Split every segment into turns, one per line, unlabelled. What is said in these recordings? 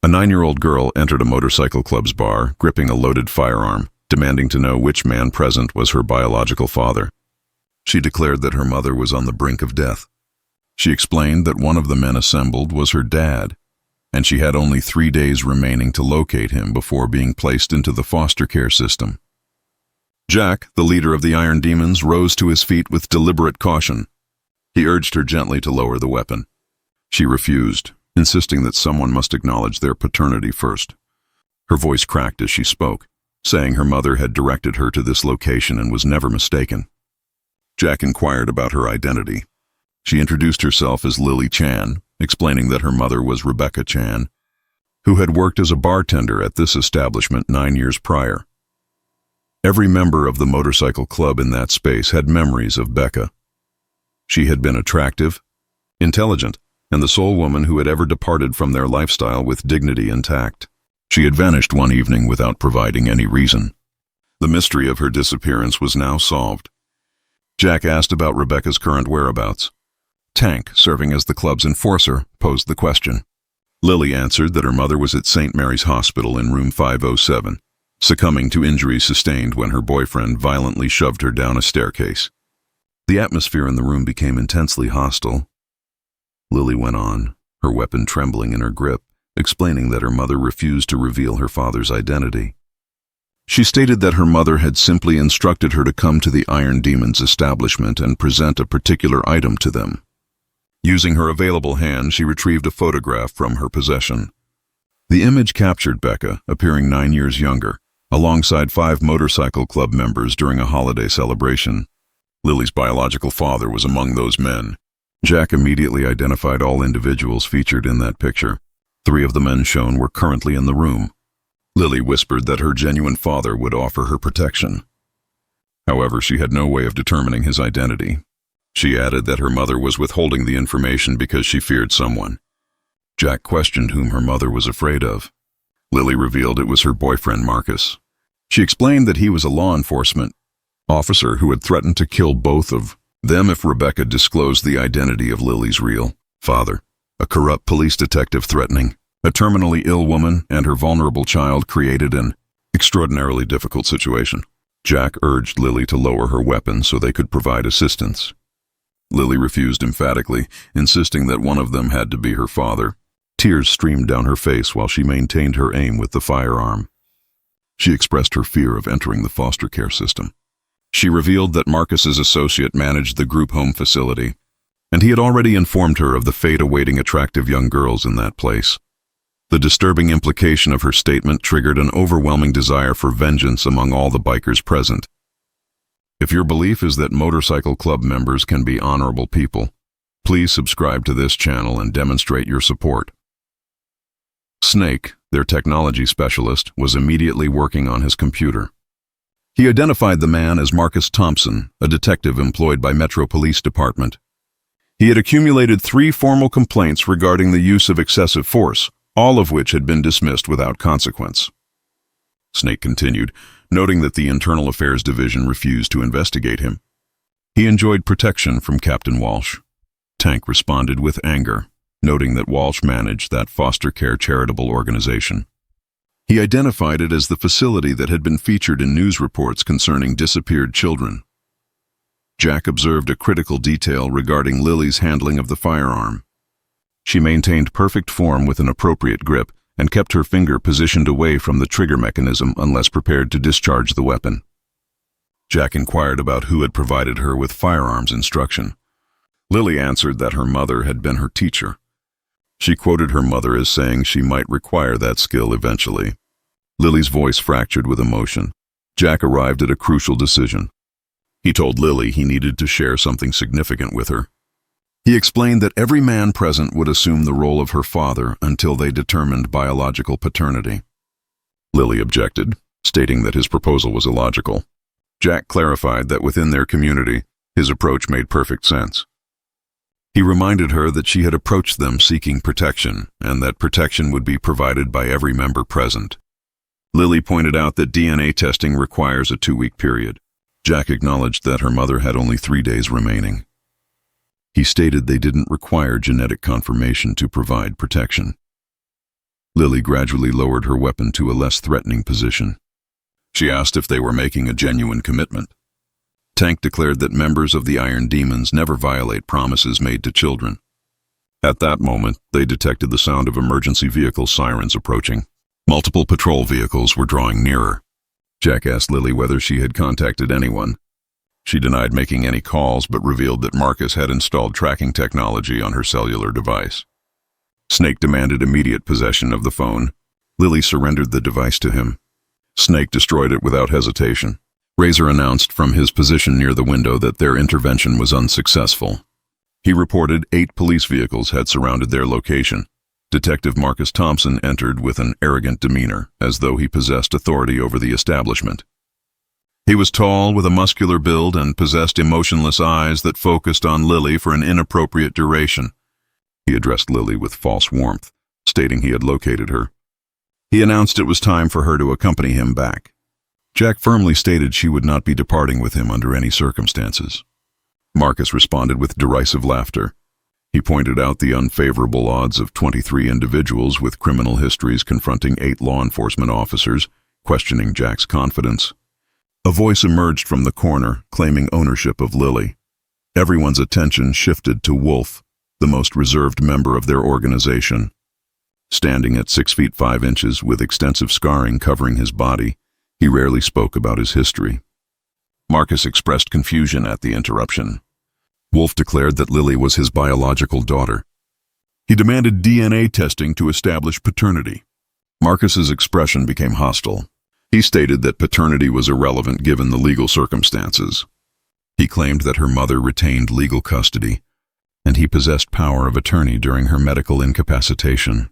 A 9-year-old girl entered a motorcycle club's bar, gripping a loaded firearm, demanding to know which man present was her biological father. She declared that her mother was on the brink of death. She explained that one of the men assembled was her dad, and she had only 3 days remaining to locate him before being placed into the foster care system. Jack, the leader of the Iron Demons, rose to his feet with deliberate caution. He urged her gently to lower the weapon. She refused, insisting that someone must acknowledge their paternity first. Her voice cracked as she spoke, saying her mother had directed her to this location and was never mistaken. Jack inquired about her identity. She introduced herself as Lily Chan, explaining that her mother was Rebecca Chan, who had worked as a bartender at this establishment 9 years prior. Every member of the motorcycle club in that space had memories of Becca. She had been attractive, intelligent, and the sole woman who had ever departed from their lifestyle with dignity intact. She had vanished one evening without providing any reason. The mystery of her disappearance was now solved. Jack asked about Rebecca's current whereabouts. Tank, serving as the club's enforcer, posed the question. Lily answered that her mother was at St. Mary's Hospital in room 507, succumbing to injuries sustained when her boyfriend violently shoved her down a staircase. The atmosphere in the room became intensely hostile. Lily went on, her weapon trembling in her grip, explaining that her mother refused to reveal her father's identity. She stated that her mother had simply instructed her to come to the Iron Demons establishment and present a particular item to them. Using her available hand, she retrieved a photograph from her possession. The image captured Becca, appearing 9 years younger, alongside 5 motorcycle club members during a holiday celebration. Lily's biological father was among those men. Jack immediately identified all individuals featured in that picture. 3 of the men shown were currently in the room. Lily whispered that her genuine father would offer her protection. However, she had no way of determining his identity. She added that her mother was withholding the information because she feared someone. Jack questioned whom her mother was afraid of. Lily revealed it was her boyfriend Marcus. She explained that he was a law enforcement officer who had threatened to kill both of them if Rebecca disclosed the identity of Lily's real father. A corrupt police detective threatening a terminally ill woman and her vulnerable child created an extraordinarily difficult situation. Jack urged Lily to lower her weapon so they could provide assistance. Lily refused emphatically, insisting that one of them had to be her father. Tears streamed down her face while she maintained her aim with the firearm. She expressed her fear of entering the foster care system. She revealed that Marcus's associate managed the group home facility, and he had already informed her of the fate awaiting attractive young girls in that place. The disturbing implication of her statement triggered an overwhelming desire for vengeance among all the bikers present. If your belief is that motorcycle club members can be honorable people, please subscribe to this channel and demonstrate your support. Snake, their technology specialist, was immediately working on his computer. He identified the man as Marcus Thompson, a detective employed by Metro Police Department. He had accumulated 3 formal complaints regarding the use of excessive force, all of which had been dismissed without consequence. Snake continued, noting that the Internal Affairs Division refused to investigate him. He enjoyed protection from Captain Walsh. Tank responded with anger, noting that Walsh managed that foster care charitable organization. He identified it as the facility that had been featured in news reports concerning disappeared children. Jack observed a critical detail regarding Lily's handling of the firearm. She maintained perfect form with an appropriate grip and kept her finger positioned away from the trigger mechanism unless prepared to discharge the weapon. Jack inquired about who had provided her with firearms instruction. Lily answered that her mother had been her teacher. She quoted her mother as saying she might require that skill eventually. Lily's voice fractured with emotion. Jack arrived at a crucial decision. He told Lily he needed to share something significant with her. He explained that every man present would assume the role of her father until they determined biological paternity. Lily objected, stating that his proposal was illogical. Jack clarified that within their community, his approach made perfect sense. He reminded her that she had approached them seeking protection, and that protection would be provided by every member present. Lily pointed out that DNA testing requires a 2-week period. Jack acknowledged that her mother had only 3 days remaining. He stated they didn't require genetic confirmation to provide protection. Lily gradually lowered her weapon to a less threatening position. She asked if they were making a genuine commitment. Tank declared that members of the Iron Demons never violate promises made to children. At that moment, they detected the sound of emergency vehicle sirens approaching. Multiple patrol vehicles were drawing nearer. Jack asked Lily whether she had contacted anyone. She denied making any calls, but revealed that Marcus had installed tracking technology on her cellular device. Snake demanded immediate possession of the phone. Lily surrendered the device to him. Snake destroyed it without hesitation. Razor announced from his position near the window that their intervention was unsuccessful. He reported 8 police vehicles had surrounded their location. Detective Marcus Thompson entered with an arrogant demeanor, as though he possessed authority over the establishment. He was tall, with a muscular build, and possessed emotionless eyes that focused on Lily for an inappropriate duration. He addressed Lily with false warmth, stating he had located her. He announced it was time for her to accompany him back. Jack firmly stated she would not be departing with him under any circumstances. Marcus responded with derisive laughter. He pointed out the unfavorable odds of 23 individuals with criminal histories confronting 8 law enforcement officers, questioning Jack's confidence. A voice emerged from the corner, claiming ownership of Lily. Everyone's attention shifted to Wolf, the most reserved member of their organization. Standing at 6 feet 5 inches with extensive scarring covering his body, he rarely spoke about his history. Marcus expressed confusion at the interruption. Wolf declared that Lily was his biological daughter. He demanded DNA testing to establish paternity. Marcus's expression became hostile. He stated that paternity was irrelevant given the legal circumstances. He claimed that her mother retained legal custody, and he possessed power of attorney during her medical incapacitation.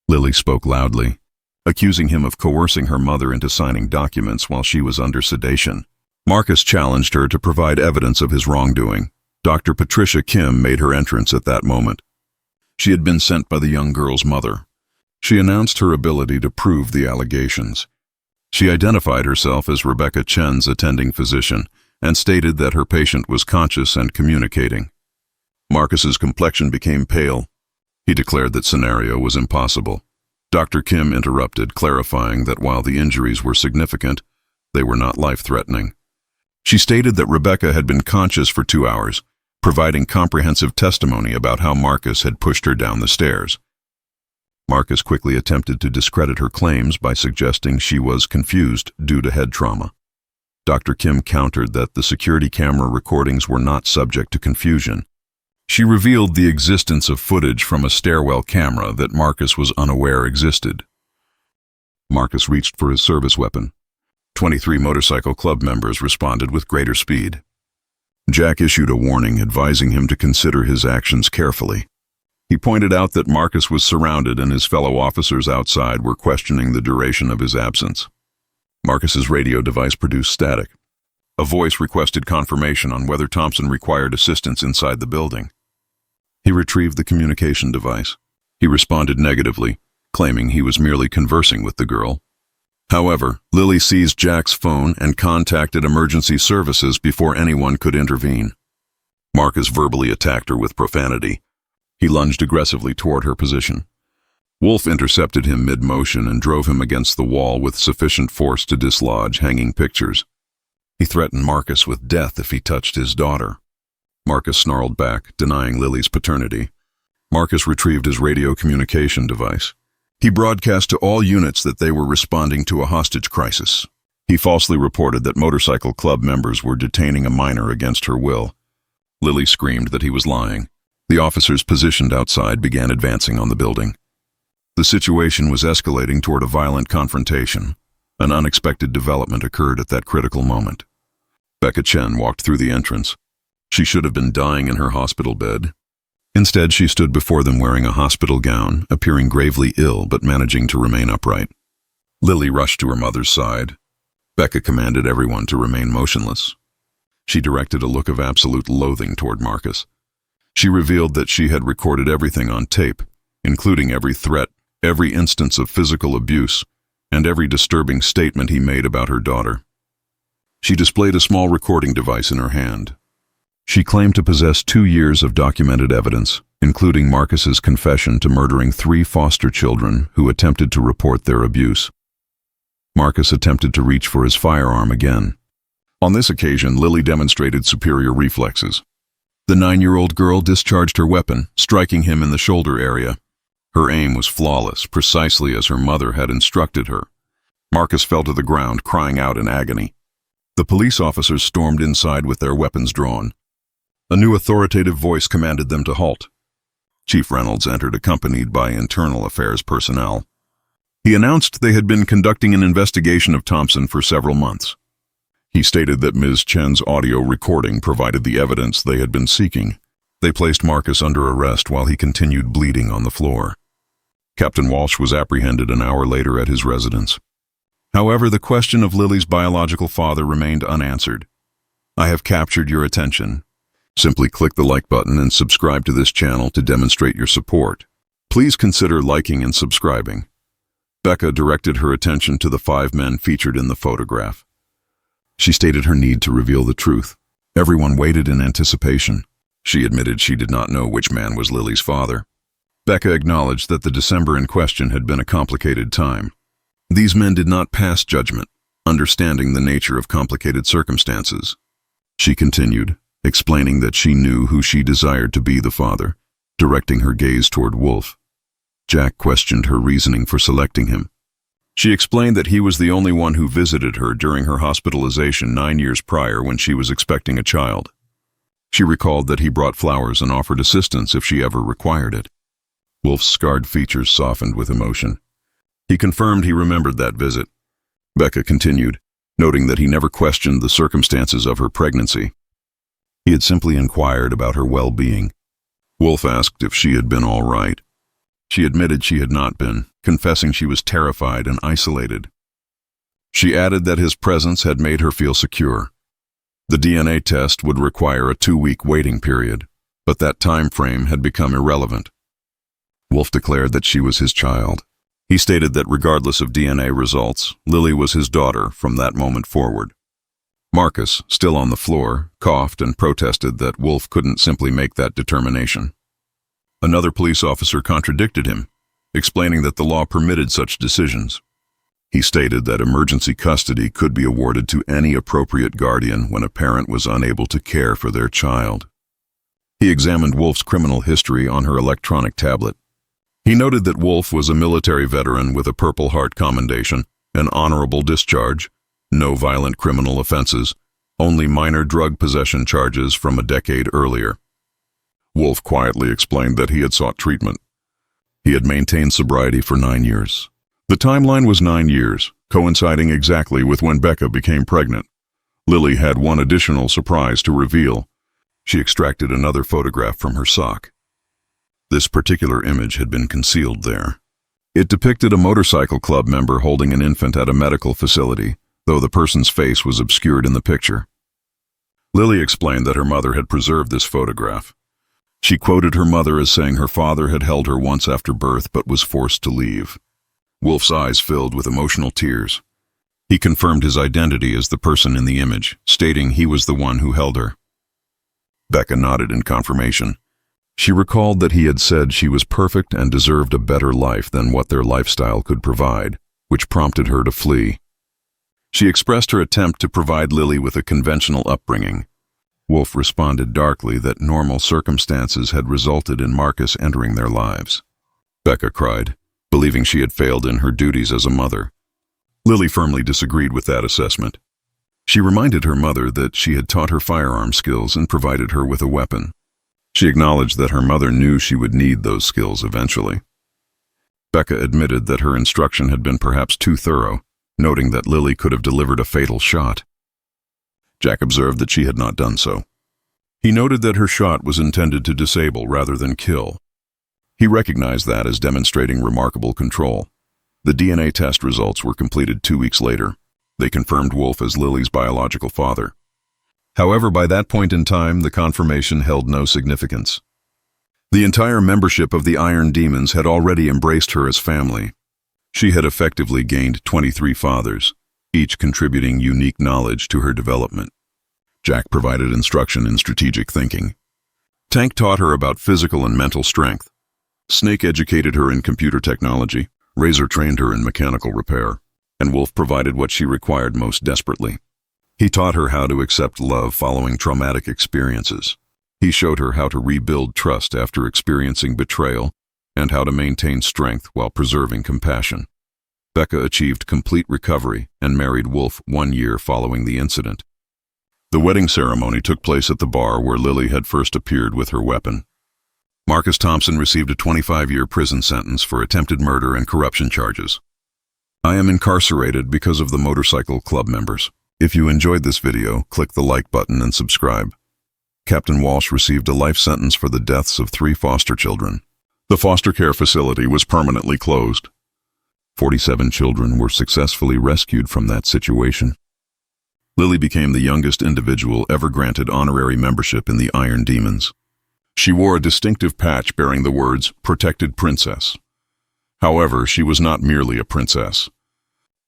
Lily spoke loudly, accusing him of coercing her mother into signing documents while she was under sedation. Marcus challenged her to provide evidence of his wrongdoing. Dr. Patricia Kim made her entrance at that moment. She had been sent by the young girl's mother. She announced her ability to prove the allegations. She identified herself as Rebecca Chen's attending physician and stated that her patient was conscious and communicating. Marcus's complexion became pale. He declared that scenario was impossible. Dr. Kim interrupted, clarifying that while the injuries were significant, they were not life-threatening. She stated that Rebecca had been conscious for 2 hours, providing comprehensive testimony about how Marcus had pushed her down the stairs. Marcus quickly attempted to discredit her claims by suggesting she was confused due to head trauma. Dr. Kim countered that the security camera recordings were not subject to confusion. She revealed the existence of footage from a stairwell camera that Marcus was unaware existed. Marcus reached for his service weapon. 23 motorcycle club members responded with greater speed. Jack issued a warning advising him to consider his actions carefully. He pointed out that Marcus was surrounded and his fellow officers outside were questioning the duration of his absence. Marcus's radio device produced static. A voice requested confirmation on whether Thompson required assistance inside the building. He retrieved the communication device. He responded negatively, claiming he was merely conversing with the girl. However, Lily seized Jack's phone and contacted emergency services before anyone could intervene. Marcus verbally attacked her with profanity. He lunged aggressively toward her position. Wolf intercepted him mid-motion and drove him against the wall with sufficient force to dislodge hanging pictures. He threatened Marcus with death if he touched his daughter. Marcus snarled back, denying Lily's paternity. Marcus retrieved his radio communication device. He broadcast to all units that they were responding to a hostage crisis. He falsely reported that motorcycle club members were detaining a minor against her will. Lily screamed that he was lying. The officers positioned outside began advancing on the building. The situation was escalating toward a violent confrontation. An unexpected development occurred at that critical moment. Becca Chen walked through the entrance. She should have been dying in her hospital bed. Instead, she stood before them wearing a hospital gown, appearing gravely ill but managing to remain upright. Lily rushed to her mother's side. Becca commanded everyone to remain motionless. She directed a look of absolute loathing toward Marcus. She revealed that she had recorded everything on tape, including every threat, every instance of physical abuse, and every disturbing statement he made about her daughter. She displayed a small recording device in her hand. She claimed to possess 2 years of documented evidence, including Marcus's confession to murdering 3 foster children who attempted to report their abuse. Marcus attempted to reach for his firearm again. On this occasion, Lily demonstrated superior reflexes. The 9-year-old girl discharged her weapon, striking him in the shoulder area. Her aim was flawless, precisely as her mother had instructed her. Marcus fell to the ground, crying out in agony. The police officers stormed inside with their weapons drawn. A new authoritative voice commanded them to halt. Chief Reynolds entered accompanied by internal affairs personnel. He announced they had been conducting an investigation of Thompson for several months. He stated that Ms. Chen's audio recording provided the evidence they had been seeking. They placed Marcus under arrest while he continued bleeding on the floor. Captain Walsh was apprehended an hour later at his residence. However, the question of Lily's biological father remained unanswered. I have captured your attention. Simply click the like button and subscribe to this channel to demonstrate your support. Please consider liking and subscribing. Becca directed her attention to the 5 men featured in the photograph. She stated her need to reveal the truth. Everyone waited in anticipation. She admitted she did not know which man was Lily's father. Becca acknowledged that the December in question had been a complicated time. These men did not pass judgment, understanding the nature of complicated circumstances. She continued, explaining that she knew who she desired to be the father, directing her gaze toward Wolf. Jack questioned her reasoning for selecting him. She explained that he was the only one who visited her during her hospitalization 9 years prior when she was expecting a child. She recalled that he brought flowers and offered assistance if she ever required it. Wolf's scarred features softened with emotion. He confirmed he remembered that visit. Becca continued, noting that he never questioned the circumstances of her pregnancy. He had simply inquired about her well-being. Wolf asked if she had been all right. She admitted she had not been, confessing she was terrified and isolated. She added that his presence had made her feel secure. The DNA test would require a 2-week waiting period, but that time frame had become irrelevant. Wolf declared that she was his child. He stated that regardless of DNA results, Lily was his daughter from that moment forward. Marcus, still on the floor, coughed and protested that Wolf couldn't simply make that determination. Another police officer contradicted him, explaining that the law permitted such decisions. He stated that emergency custody could be awarded to any appropriate guardian when a parent was unable to care for their child. He examined Wolf's criminal history on her electronic tablet. He noted that Wolf was a military veteran with a Purple Heart Commendation, an honorable discharge, no violent criminal offenses, only minor drug possession charges from a decade earlier. Wolf quietly explained that he had sought treatment. He had maintained sobriety for 9 years. The timeline was 9 years, coinciding exactly with when Becca became pregnant. Lily had one additional surprise to reveal. She extracted another photograph from her sock. This particular image had been concealed there. It depicted a motorcycle club member holding an infant at a medical facility, though the person's face was obscured in the picture. Lily explained that her mother had preserved this photograph. She quoted her mother as saying her father had held her once after birth but was forced to leave. Wolf's eyes filled with emotional tears. He confirmed his identity as the person in the image, stating he was the one who held her. Becca nodded in confirmation. She recalled that he had said she was perfect and deserved a better life than what their lifestyle could provide, which prompted her to flee. She expressed her attempt to provide Lily with a conventional upbringing. Wolf responded darkly that normal circumstances had resulted in Marcus entering their lives. Becca cried, believing she had failed in her duties as a mother. Lily firmly disagreed with that assessment. She reminded her mother that she had taught her firearm skills and provided her with a weapon. She acknowledged that her mother knew she would need those skills eventually. Becca admitted that her instruction had been perhaps too thorough, noting that Lily could have delivered a fatal shot. Jack observed that she had not done so. He noted that her shot was intended to disable rather than kill. He recognized that as demonstrating remarkable control. The DNA test results were completed 2 weeks later. They confirmed Wolf as Lily's biological father. However, by that point in time, the confirmation held no significance. The entire membership of the Iron Demons had already embraced her as family. She had effectively gained 23 fathers, each contributing unique knowledge to her development. Jack provided instruction in strategic thinking. Tank taught her about physical and mental strength. Snake educated her in computer technology. Razor trained her in mechanical repair. And Wolf provided what she required most desperately. He taught her how to accept love following traumatic experiences. He showed her how to rebuild trust after experiencing betrayal and how to maintain strength while preserving compassion. Becca achieved complete recovery and married Wolf 1 year following the incident. The wedding ceremony took place at the bar where Lily had first appeared with her weapon. Marcus Thompson received a 25-year prison sentence for attempted murder and corruption charges. I am incarcerated because of the motorcycle club members. If you enjoyed this video, click the like button and subscribe. Captain Walsh received a life sentence for the deaths of 3 foster children. The foster care facility was permanently closed. 47 children were successfully rescued from that situation. Lily became the youngest individual ever granted honorary membership in the Iron Demons. She wore a distinctive patch bearing the words, "Protected Princess." However, she was not merely a princess.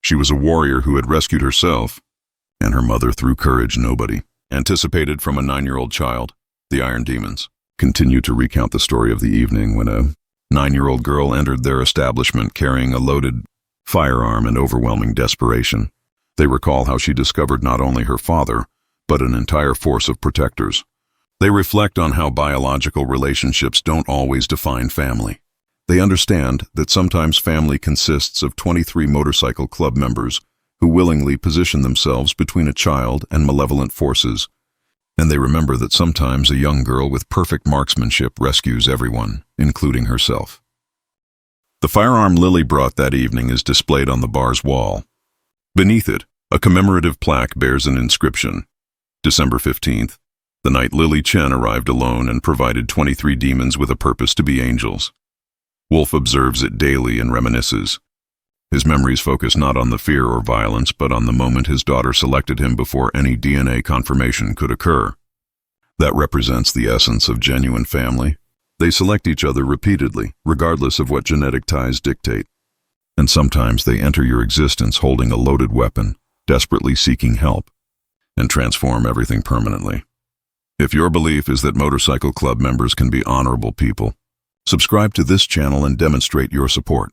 She was a warrior who had rescued herself and her mother through courage nobody anticipated from a 9-year-old child. The Iron Demons continue to recount the story of the evening when a 9-year-old girl entered their establishment carrying a loaded firearm in overwhelming desperation. They recall how she discovered not only her father, but an entire force of protectors. They reflect on how biological relationships don't always define family. They understand that sometimes family consists of 23 motorcycle club members who willingly position themselves between a child and malevolent forces, and they remember that sometimes a young girl with perfect marksmanship rescues everyone, including herself. The firearm Lily brought that evening is displayed on the bar's wall. Beneath it, a commemorative plaque bears an inscription. December 15th, the night Lily Chen arrived alone and provided 23 demons with a purpose to be angels. Wolf observes it daily and reminisces. His memories focus not on the fear or violence, but on the moment his daughter selected him before any DNA confirmation could occur. That represents the essence of genuine family. They select each other repeatedly, regardless of what genetic ties dictate. And sometimes they enter your existence holding a loaded weapon, desperately seeking help, and transform everything permanently. If your belief is that motorcycle club members can be honorable people, subscribe to this channel and demonstrate your support.